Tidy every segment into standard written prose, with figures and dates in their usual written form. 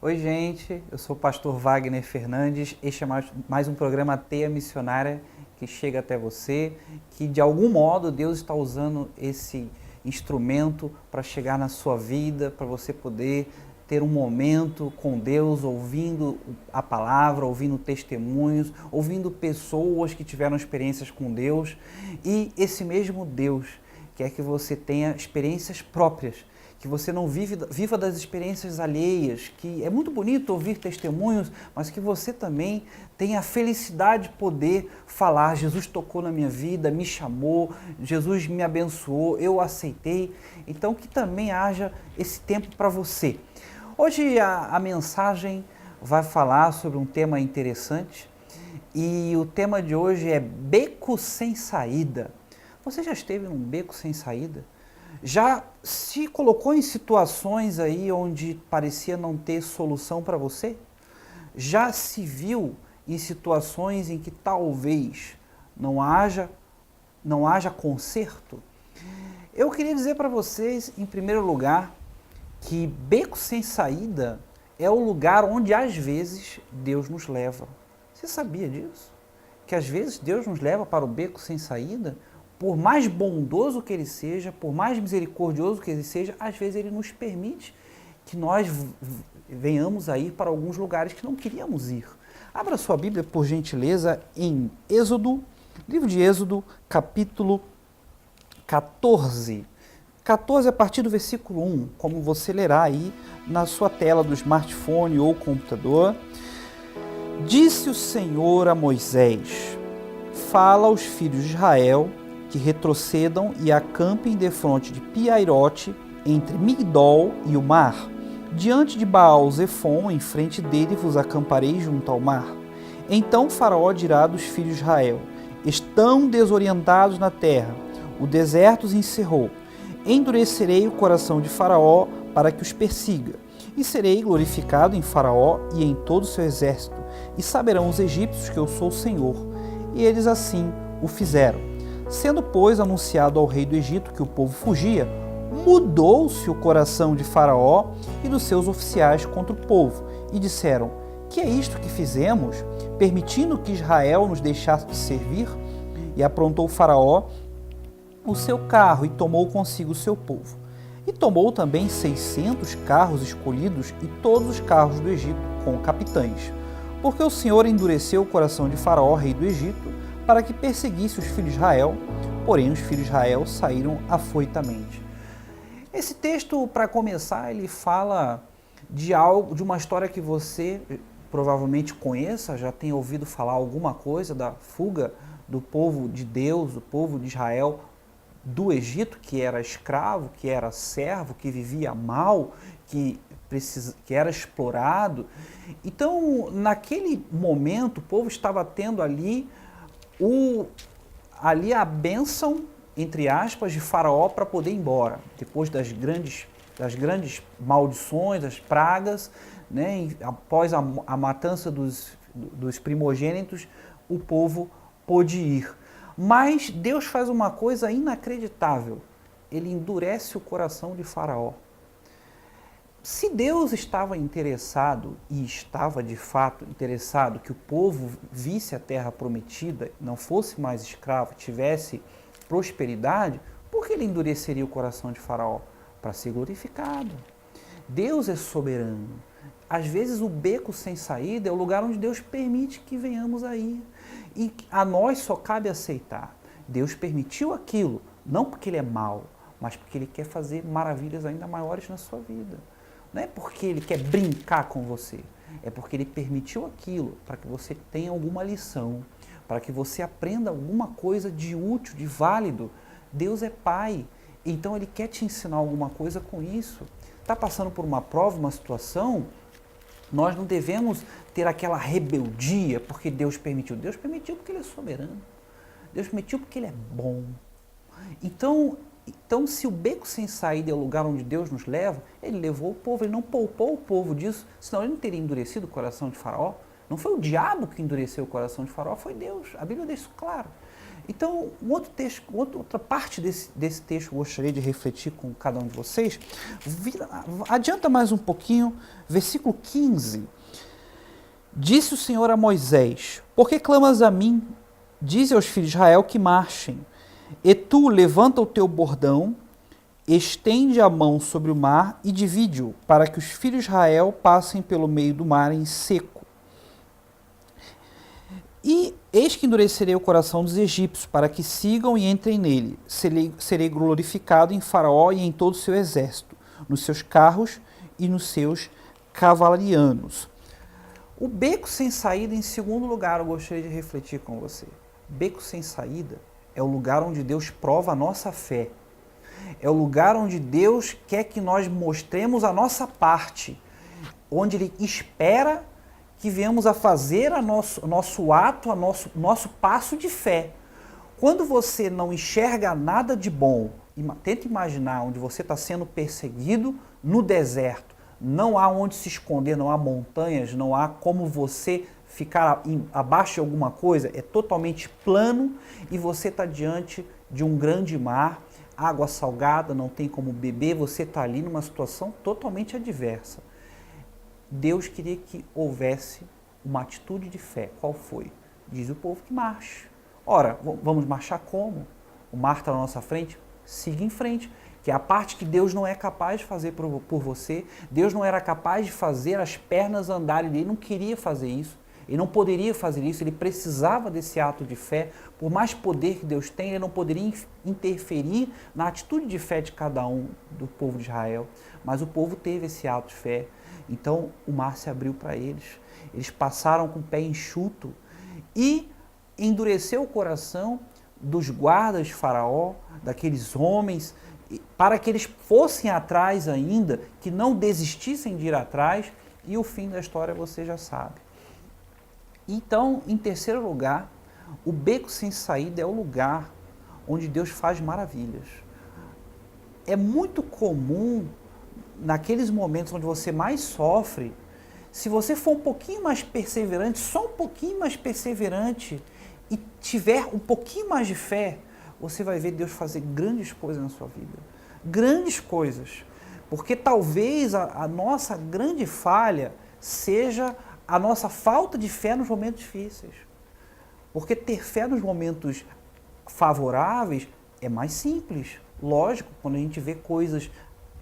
Oi, gente, eu sou o pastor Wagner Fernandes. Este é mais um programa Teia Missionária que chega até você, que de algum modo Deus está usando esse instrumento para chegar na sua vida, para você poder ter um momento com Deus, ouvindo a palavra, ouvindo testemunhos, ouvindo pessoas que tiveram experiências com Deus. E esse mesmo Deus quer que você tenha experiências próprias, que você não viva das experiências alheias, que é muito bonito ouvir testemunhos, mas que você também tenha a felicidade de poder falar: Jesus tocou na minha vida, me chamou, Jesus me abençoou, eu aceitei. Então que também haja esse tempo para você. Hoje a mensagem vai falar sobre um tema interessante e o tema de hoje é beco sem saída. Você já esteve num beco sem saída? Já se colocou em situações aí onde parecia não ter solução para você? Já se viu em situações em que talvez não haja conserto? Eu queria dizer para vocês, em primeiro lugar, que beco sem saída é o lugar onde às vezes Deus nos leva. Você sabia disso? Que às vezes Deus nos leva para o beco sem saída? Por mais bondoso que Ele seja, por mais misericordioso que Ele seja, às vezes Ele nos permite que nós venhamos a ir para alguns lugares que não queríamos ir. Abra sua Bíblia, por gentileza, em Êxodo, livro de Êxodo, capítulo 14. 14 a partir do versículo 1, como você lerá aí na sua tela do smartphone ou computador. Disse o Senhor a Moisés: fala aos filhos de Israel que retrocedam e acampem defronte de Piairote, entre Migdol e o mar. Diante de Baal-Zefon, em frente dele vos acamparei junto ao mar. Então Faraó dirá dos filhos de Israel: estão desorientados na terra, o deserto os encerrou. Endurecerei o coração de Faraó para que os persiga, e serei glorificado em Faraó e em todo o seu exército, e saberão os egípcios que eu sou o Senhor. E eles assim o fizeram. Sendo, pois, anunciado ao rei do Egito que o povo fugia, mudou-se o coração de Faraó e dos seus oficiais contra o povo, e disseram: que é isto que fizemos, permitindo que Israel nos deixasse de servir? E aprontou Faraó o seu carro e tomou consigo o seu povo. E tomou também 600 carros escolhidos e todos os carros do Egito, com capitães. Porque o Senhor endureceu o coração de Faraó, rei do Egito, para que perseguisse os filhos de Israel, porém os filhos de Israel saíram afoitamente. Esse texto, para começar, ele fala de uma história que você provavelmente conheça, já tenha ouvido falar alguma coisa da fuga do povo de Deus, do povo de Israel, do Egito, que era escravo, que era servo, que vivia mal, que era explorado. Então, naquele momento, o povo estava tendo ali a bênção, entre aspas, de Faraó para poder ir embora. Depois das grandes maldições, das pragas, né, após a matança dos primogênitos, o povo pôde ir. Mas Deus faz uma coisa inacreditável. Ele endurece o coração de Faraó. Se Deus estava interessado, e estava de fato interessado, que o povo visse a terra prometida, não fosse mais escravo, tivesse prosperidade, por que ele endureceria o coração de Faraó? Para ser glorificado. Deus é soberano. Às vezes o beco sem saída é o lugar onde Deus permite que venhamos a ir. E a nós só cabe aceitar. Deus permitiu aquilo, não porque Ele é mau, mas porque Ele quer fazer maravilhas ainda maiores na sua vida. Não é porque Ele quer brincar com você, é porque Ele permitiu aquilo para que você tenha alguma lição, para que você aprenda alguma coisa de útil, de válido. Deus é Pai, então Ele quer te ensinar alguma coisa com isso. Está passando por uma prova, uma situação, nós não devemos ter aquela rebeldia porque Deus permitiu. Deus permitiu porque Ele é soberano. Deus permitiu porque Ele é bom. Então, se o beco sem saída é o lugar onde Deus nos leva, Ele levou o povo, Ele não poupou o povo disso, senão Ele não teria endurecido o coração de Faraó. Não foi o diabo que endureceu o coração de Faraó, foi Deus. A Bíblia deixa isso claro. Então, outra parte desse texto eu gostaria de refletir com cada um de vocês. Adianta mais um pouquinho, versículo 15. Disse o Senhor a Moisés: por que clamas a mim? Dize aos filhos de Israel que marchem. E tu levanta o teu bordão, estende a mão sobre o mar e divide-o, para que os filhos de Israel passem pelo meio do mar em seco. E eis que endurecerei o coração dos egípcios, para que sigam e entrem nele. Serei glorificado em Faraó e em todo o seu exército, nos seus carros e nos seus cavalarianos. O beco sem saída, em segundo lugar, eu gostaria de refletir com você. Beco sem saída é o lugar onde Deus prova a nossa fé. É o lugar onde Deus quer que nós mostremos a nossa parte, onde Ele espera que venhamos a fazer nosso ato, nosso passo de fé. Quando você não enxerga nada de bom, tenta imaginar onde você está sendo perseguido no deserto, não há onde se esconder, não há montanhas, não há como você ficar abaixo de alguma coisa, é totalmente plano e você está diante de um grande mar, água salgada, não tem como beber, você está ali numa situação totalmente adversa. Deus queria que houvesse uma atitude de fé. Qual foi? Diz o povo que marche. Ora, vamos marchar como? O mar está na nossa frente? Siga em frente. Que é a parte que Deus não é capaz de fazer por você. Deus não era capaz de fazer as pernas andarem. Ele não queria fazer isso. Ele não poderia fazer isso. Ele precisava desse ato de fé. Por mais poder que Deus tem, ele não poderia interferir na atitude de fé de cada um do povo de Israel. Mas o povo teve esse ato de fé. Então o mar se abriu para eles. Eles passaram com o pé enxuto e endureceu o coração dos guardas de Faraó, daqueles homens, para que eles fossem atrás ainda, que não desistissem de ir atrás, e o fim da história você já sabe. Então, em terceiro lugar, o beco sem saída é o lugar onde Deus faz maravilhas. É muito comum, naqueles momentos onde você mais sofre, se você for um pouquinho mais perseverante, só um pouquinho mais perseverante, e tiver um pouquinho mais de fé, você vai ver Deus fazer grandes coisas na sua vida. Grandes coisas. Porque talvez a nossa grande falha seja a nossa falta de fé nos momentos difíceis. Porque ter fé nos momentos favoráveis é mais simples. Lógico, quando a gente vê coisas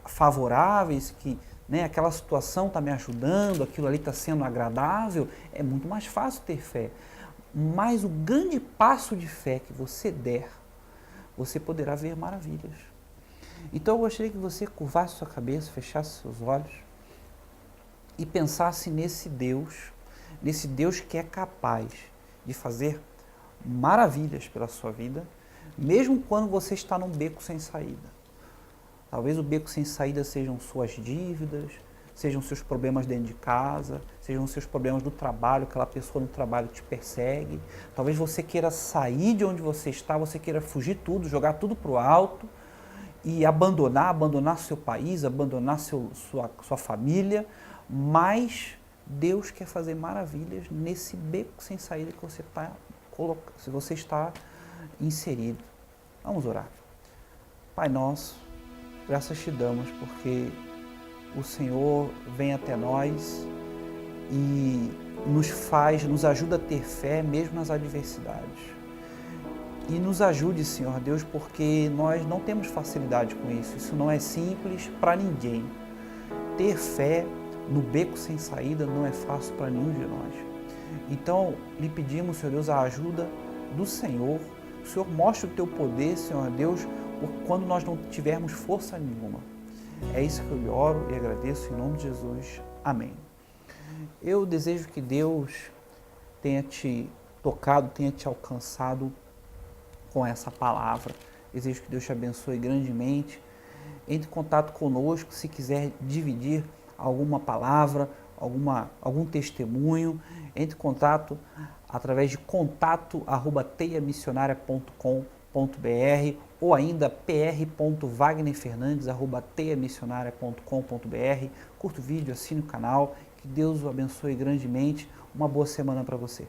favoráveis, que aquela situação está me ajudando, aquilo ali está sendo agradável, é muito mais fácil ter fé. Mas o grande passo de fé que você der, você poderá ver maravilhas. Então eu gostaria que você curvasse sua cabeça, fechasse seus olhos e pensasse nesse Deus que é capaz de fazer maravilhas pela sua vida, mesmo quando você está num beco sem saída. Talvez o beco sem saída sejam suas dívidas, sejam seus problemas dentro de casa, sejam seus problemas do trabalho, aquela pessoa no trabalho te persegue. Talvez você queira sair de onde você está, você queira fugir tudo, jogar tudo para o alto e abandonar seu país, abandonar sua família, mas Deus quer fazer maravilhas nesse beco sem saída que você está inserido. Vamos orar. Pai nosso, graças te damos porque o Senhor vem até nós e nos ajuda a ter fé mesmo nas adversidades. E nos ajude, Senhor Deus, porque nós não temos facilidade com isso. Isso não é simples para ninguém. Ter fé no beco sem saída não é fácil para nenhum de nós. Então, lhe pedimos, Senhor Deus, a ajuda do Senhor. O Senhor mostre o teu poder, Senhor Deus, quando nós não tivermos força nenhuma. É isso que eu lhe oro e agradeço em nome de Jesus. Amém. Eu desejo que Deus tenha te tocado, tenha te alcançado com essa palavra. Desejo que Deus te abençoe grandemente. Entre em contato conosco se quiser dividir alguma palavra, algum testemunho. Entre em contato através de contato@teiamissionaria.com.br ou ainda pr.wagnerfernandes@teiamissionaria.com.br. Curta o vídeo, assine o canal, Que Deus o abençoe grandemente. Uma boa semana para você.